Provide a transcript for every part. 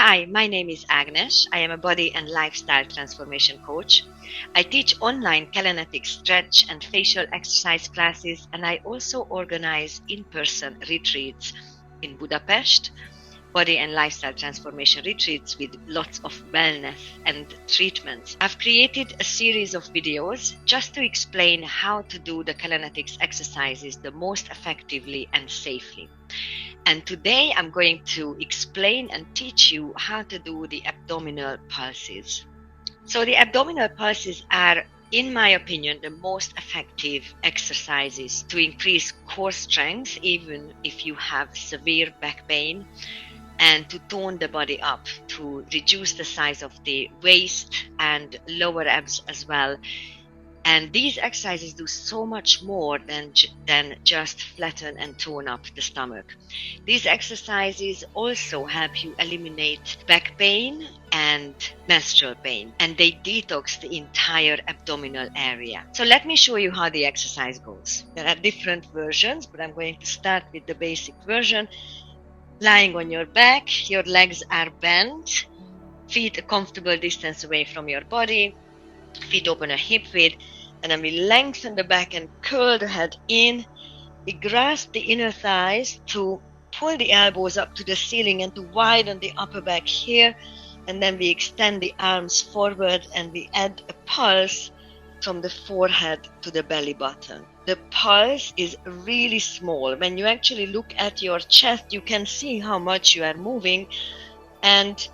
Hi, my name is Agnes. I am a body and lifestyle transformation coach. I teach online Callanetics stretch and facial exercise classes, and I also organize in-person retreats in Budapest, body and lifestyle transformation retreats with lots of wellness and treatments. I've created a series of videos just to explain how to do the Callanetics exercises the most effectively and safely. And today I'm going to explain and teach you how to do the abdominal pulses. So the abdominal pulses are, in my opinion, the most effective exercises to increase core strength, even if you have severe back pain, and to tone the body up, to reduce the size of the waist and lower abs as well. And these exercises do so much more than just flatten and tone up the stomach. These exercises also help you eliminate back pain and menstrual pain, and they detox the entire abdominal area. So let me show you how the exercise goes. There are different versions, but I'm going to start with the basic version. Lying on your back, your legs are bent, feet a comfortable distance away from your body, feet open a hip width, and then we lengthen the back and curl the head in. We grasp the inner thighs to pull the elbows up to the ceiling and to widen the upper back here. And then we extend the arms forward and we add a pulse from the forehead to the belly button. The pulse is really small. When you actually look at your chest, you can see how much you are moving. And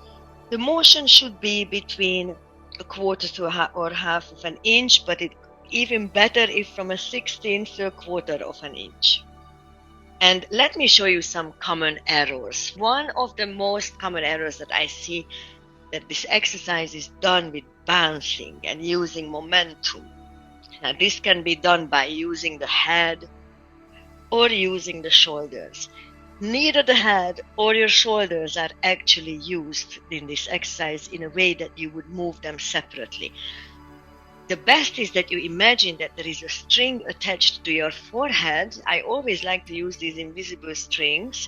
the motion should be between a quarter to half of an inch, but it's even better if from a 1/16 to a quarter of an inch. And let me show you some common errors. One of the most common errors that I see, that this exercise is done with bouncing and using momentum. Now this can be done by using the head or using the shoulders. Neither the head or your shoulders are actually used in this exercise in a way that you would move them separately. The best is that you imagine that there is a string attached to your forehead. I always like to use these invisible strings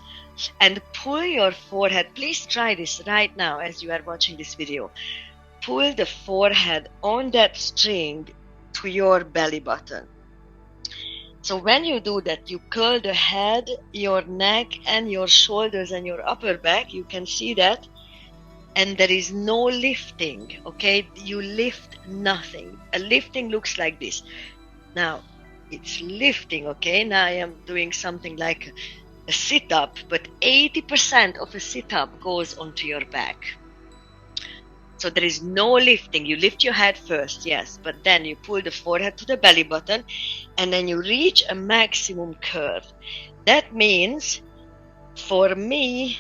and pull your forehead. Please try this right now as you are watching this video. Pull the forehead on that string to your belly button. So when you do that, you curl the head, your neck, and your shoulders and your upper back. You can see that. And there is no lifting, okay? You lift nothing. A lifting looks like this. Now, it's lifting, okay? Now I am doing something like a sit-up, but 80% of a sit-up goes onto your back. So there is no lifting. You lift your head first, yes, but then you pull the forehead to the belly button, and then you reach a maximum curve. That means, for me,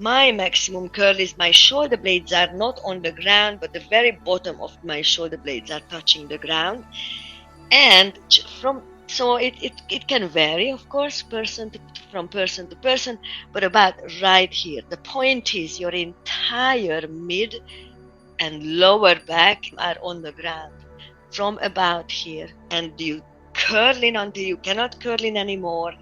my maximum curl is my shoulder blades are not on the ground, but the very bottom of my shoulder blades are touching the ground. And so it can vary, of course, from person to person, but about right here. The point is your entire mid and lower back are on the ground from about here, and you curl in until you cannot curl in anymore,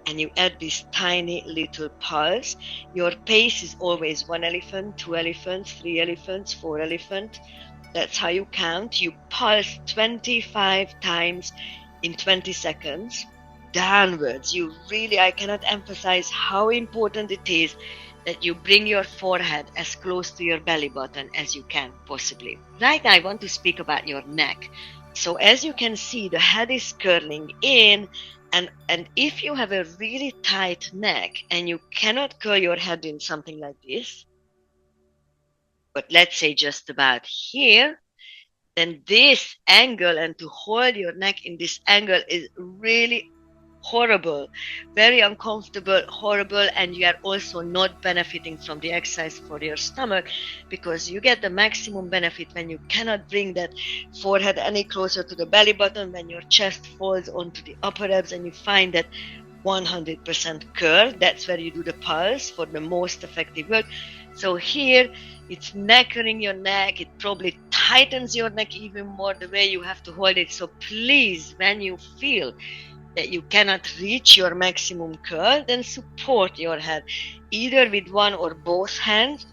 and you add this tiny little pulse. Your pace is always 1 elephant, 2 elephants, 3 elephants, 4 elephants. That's how you count. You pulse 25 times in 20 seconds downwards. I cannot emphasize how important it is that you bring your forehead as close to your belly button as you can possibly. Right now I want to speak about your neck. So as you can see, the head is curling in, and if you have a really tight neck and you cannot curl your head in something like this, but let's say just about here, then this angle, and to hold your neck in this angle, is really horrible, very uncomfortable, horrible, and you are also not benefiting from the exercise for your stomach, because you get the maximum benefit when you cannot bring that forehead any closer to the belly button, when your chest falls onto the upper abs and you find that 100% curl. That's where you do the pulse for the most effective work. So here it's neckering your neck. It probably tightens your neck even more the way you have to hold it. So please, when you feel that you cannot reach your maximum curl, then support your head either with one or both hands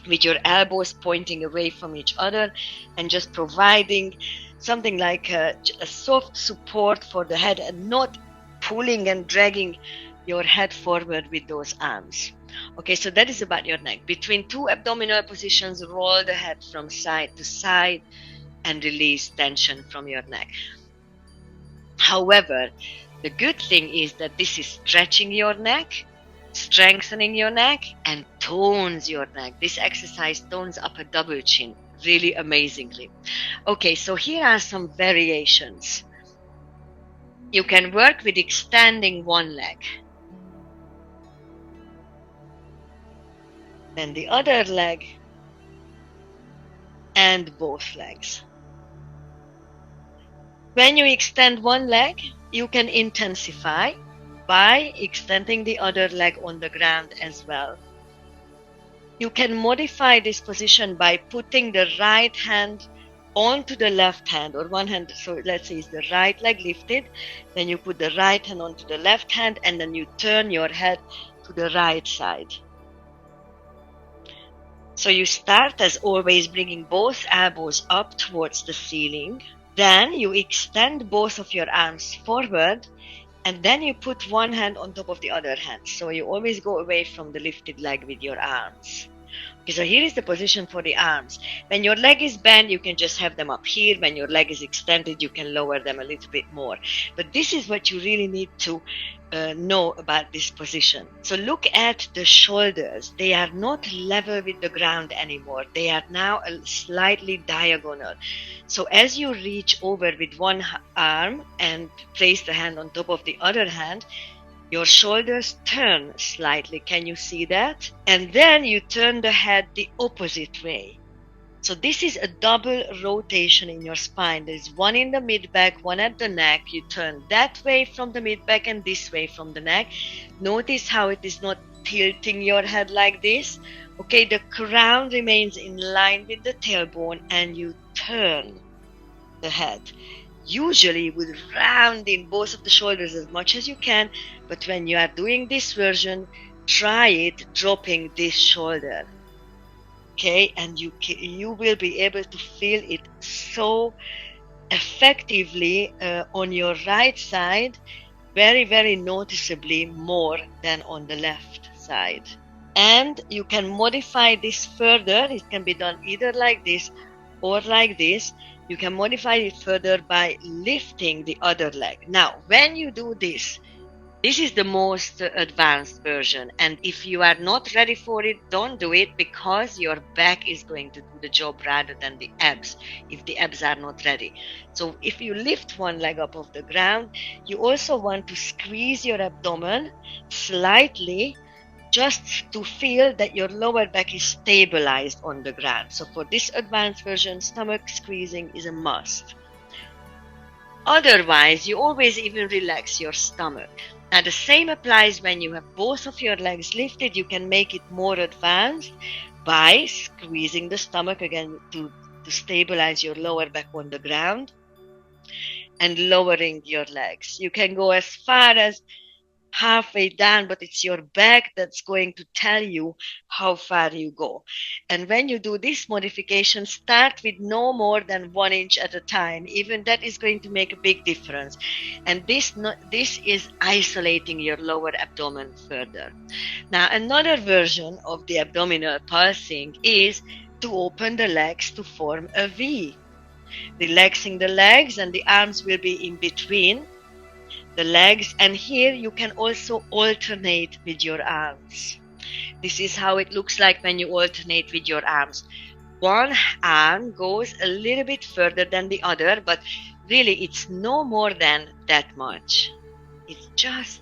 with your elbows pointing away from each other and just providing something like a soft support for the head and not pulling and dragging your head forward with those arms. Okay, so that is about your neck. Between two abdominal positions, roll the head from side to side and release tension from your neck. However, the good thing is that this is stretching your neck, strengthening your neck, and tones your neck. This exercise tones up a double chin really amazingly. Okay, so here are some variations. You can work with extending one leg, then the other leg, and both legs. When you extend one leg, you can intensify by extending the other leg on the ground as well. You can modify this position by putting the right hand onto the left hand or one hand. So let's say it's the right leg lifted, then you put the right hand onto the left hand and then you turn your head to the right side. So you start as always bringing both elbows up towards the ceiling. Then you extend both of your arms forward and then you put one hand on top of the other hand. So you always go away from the lifted leg with your arms. Okay, so here is the position for the arms. When your leg is bent, you can just have them up here. When your leg is extended, you can lower them a little bit more. But this is what you really need to know about this position. So look at the shoulders. They are not level with the ground anymore. They are now slightly diagonal. So as you reach over with one arm and place the hand on top of the other hand, your shoulders turn slightly. Can you see that? And then you turn the head the opposite way. So this is a double rotation in your spine. There's one in the mid-back, one at the neck. You turn that way from the mid-back and this way from the neck. Notice how it is not tilting your head like this. Okay, the crown remains in line with the tailbone and you turn the head. Usually you would round in both of the shoulders as much as you can, but when you are doing this version, try it dropping this shoulder. Okay, and you will be able to feel it so effectively on your right side, very, very noticeably more than on the left side. And you can modify this further. It can be done either like this or like this. You can modify it further by lifting the other leg. Now, when you do this, this is the most advanced version. And if you are not ready for it, don't do it because your back is going to do the job rather than the abs, if the abs are not ready. So if you lift one leg up off the ground, you also want to squeeze your abdomen slightly just to feel that your lower back is stabilized on the ground. So for this advanced version, stomach squeezing is a must. Otherwise, you always even relax your stomach. Now the same applies when you have both of your legs lifted. You can make it more advanced by squeezing the stomach again to stabilize your lower back on the ground and lowering your legs. You can go as far as halfway down, but it's your back that's going to tell you how far you go. And when you do this modification, start with no more than 1 inch at a time. Even that is going to make a big difference. And this is isolating your lower abdomen further. Now, another version of the abdominal pulsing is to open the legs to form a V. Relaxing the legs and the arms will be in between the legs, and here you can also alternate with your arms. This is how it looks like when you alternate with your arms. One arm goes a little bit further than the other, but really it's no more than that much. It's just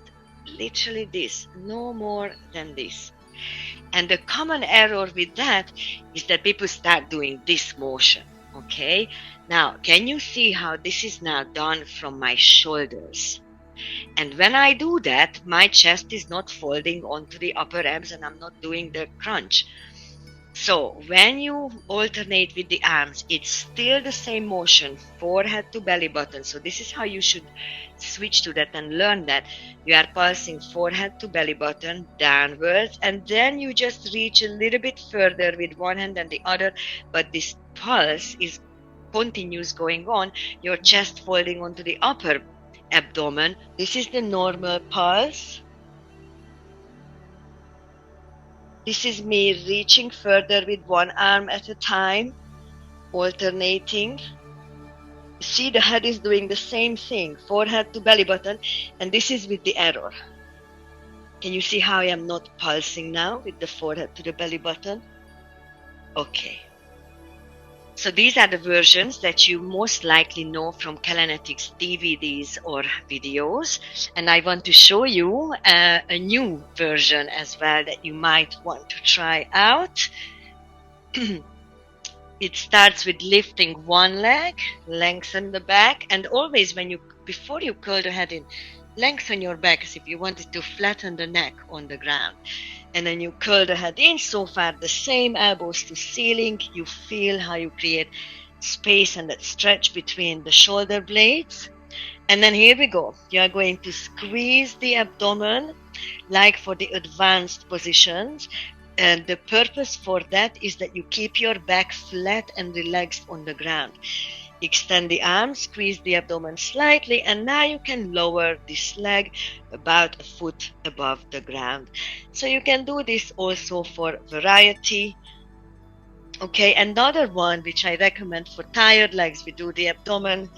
literally this, no more than this. And the common error with that is that people start doing this motion. Okay, now can you see how this is now done from my shoulders? And when I do that, my chest is not folding onto the upper abs and I'm not doing the crunch. So when you alternate with the arms, it's still the same motion, forehead to belly button. So this is how you should switch to that and learn that. You are pulsing forehead to belly button downwards, and then you just reach a little bit further with one hand and the other, but this pulse is continues going on, your chest folding onto the upper abdomen. This is the normal pulse. This is me reaching further with one arm at a time, alternating. See, the head is doing the same thing, forehead to belly button, and this is with the error. Can you see how I am not pulsing now with the forehead to the belly button? Okay. So these are the versions that you most likely know from Callanetics DVDs or videos. And I want to show you a new version as well that you might want to try out. It starts with lifting one leg, lengthen the back, and always before you curl the head in, lengthen your back as if you wanted to flatten the neck on the ground. And then you curl the head in, so far the same, elbows to ceiling. You feel how you create space and that stretch between the shoulder blades. And then here we go. You are going to squeeze the abdomen like for the advanced positions. And the purpose for that is that you keep your back flat and relaxed on the ground. Extend the arms, squeeze the abdomen slightly, and now you can lower this leg about a foot above the ground. So you can do this also for variety. Okay, another one which I recommend for tired legs, we do the abdomen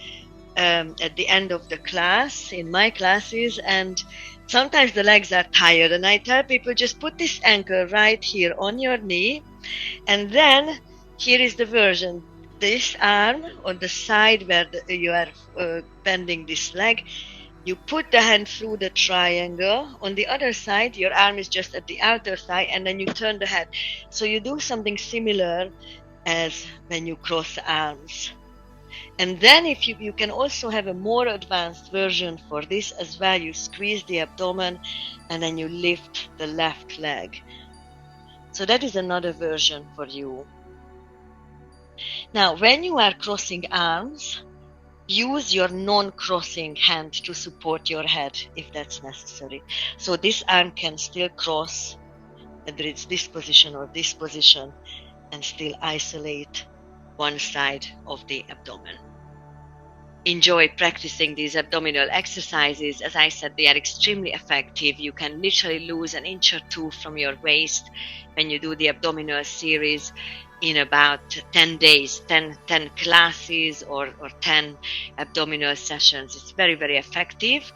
at the end of the class, in my classes, and sometimes the legs are tired, and I tell people just put this anchor right here on your knee, and then here is the version. This arm on the side where you are bending this leg, you put the hand through the triangle. On the other side, your arm is just at the outer side, and then you turn the head. So you do something similar as when you cross arms. And then if you can also have a more advanced version for this as well. You squeeze the abdomen and then you lift the left leg. So that is another version for you. Now, when you are crossing arms, use your non-crossing hand to support your head if that's necessary. So this arm can still cross, whether it's this position or this position, and still isolate one side of the abdomen. Enjoy practicing these abdominal exercises. As I said, they are extremely effective. You can literally lose an inch or two from your waist when you do the abdominal series in about 10 days, 10 classes or 10 abdominal sessions. It's very, very effective.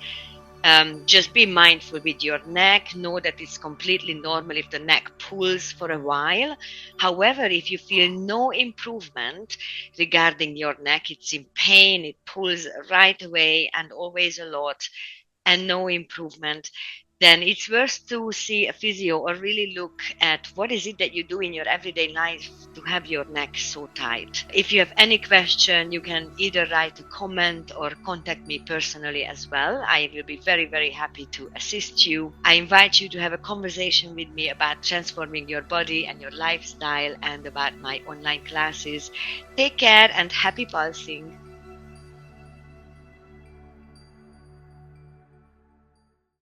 Just be mindful with your neck. Know that it's completely normal if the neck pulls for a while. However, if you feel no improvement regarding your neck, it's in pain, it pulls right away and always a lot, and no improvement, then it's worth to see a physio or really look at what is it that you do in your everyday life to have your neck so tight. If you have any question, you can either write a comment or contact me personally as well. I will be very, very happy to assist you. I invite you to have a conversation with me about transforming your body and your lifestyle and about my online classes. Take care and happy pulsing.